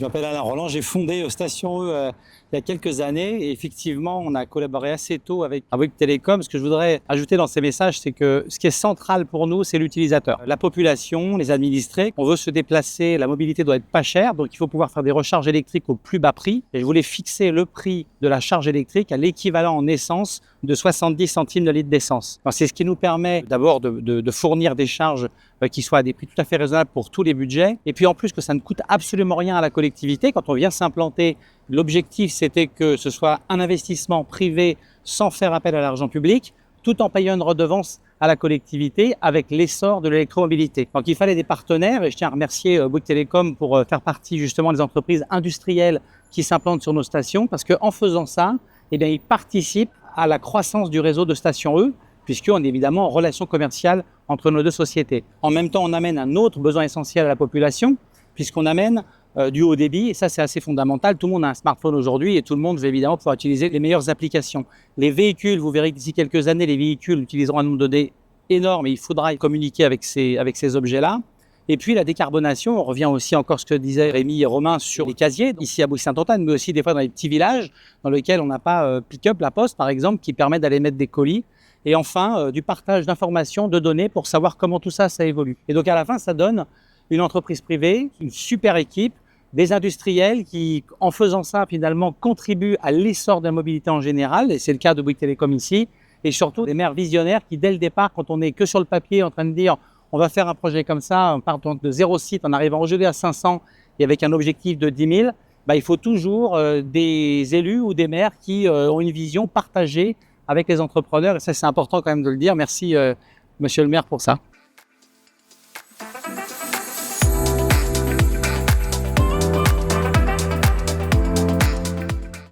Je m'appelle Alain Roland, j'ai fondé Station E il y a quelques années et effectivement on a collaboré assez tôt avec Bouygues Télécom. Ce que je voudrais ajouter dans ces messages, c'est que ce qui est central pour nous, c'est l'utilisateur. La population, les administrés, on veut se déplacer, la mobilité doit être pas chère, donc il faut pouvoir faire des recharges électriques au plus bas prix. Et je voulais fixer le prix de la charge électrique à l'équivalent en essence de 70 centimes de litre d'essence. C'est ce qui nous permet d'abord de fournir des charges qui soient à des prix tout à fait raisonnables pour tous les budgets. Et puis en plus que ça ne coûte absolument rien à la collectivité. Quand on vient s'implanter, l'objectif c'était que ce soit un investissement privé sans faire appel à l'argent public, tout en payant une redevance à la collectivité avec l'essor de l'électromobilité. Donc il fallait des partenaires et je tiens à remercier Bouygues Télécom pour faire partie justement des entreprises industrielles qui s'implantent sur nos stations parce qu'en faisant ça, ils participent à la croissance du réseau de Station E, puisqu'on est évidemment en relation commerciale entre nos deux sociétés. En même temps, on amène un autre besoin essentiel à la population, puisqu'on amène du haut débit, et ça c'est assez fondamental. Tout le monde a un smartphone aujourd'hui et tout le monde veut évidemment pouvoir utiliser les meilleures applications. Les véhicules, vous verrez que d'ici quelques années, les véhicules utiliseront un nombre de données énorme et il faudra communiquer avec ces objets-là. Et puis la décarbonation, on revient aussi encore à ce que disaient Rémi et Romain sur les casiers, ici à Bouygues-Saint-Antoine, mais aussi des fois dans les petits villages dans lesquels on n'a pas pick-up, la poste par exemple, qui permet d'aller mettre des colis. Et enfin, du partage d'informations, de données pour savoir comment tout ça évolue. Et donc à la fin, ça donne une entreprise privée, une super équipe, des industriels qui, en faisant ça, finalement, contribuent à l'essor de la mobilité en général, et c'est le cas de Bouygues Télécom ici, et surtout des maires visionnaires qui, dès le départ, quand on n'est que sur le papier en train de dire on va faire un projet comme ça, on part de 0 site en arrivant aujourd'hui à 500 et avec un objectif de 10 000, il faut toujours des élus ou des maires qui ont une vision partagée avec les entrepreneurs. Et ça, c'est important quand même de le dire. Merci, monsieur le maire, pour ça.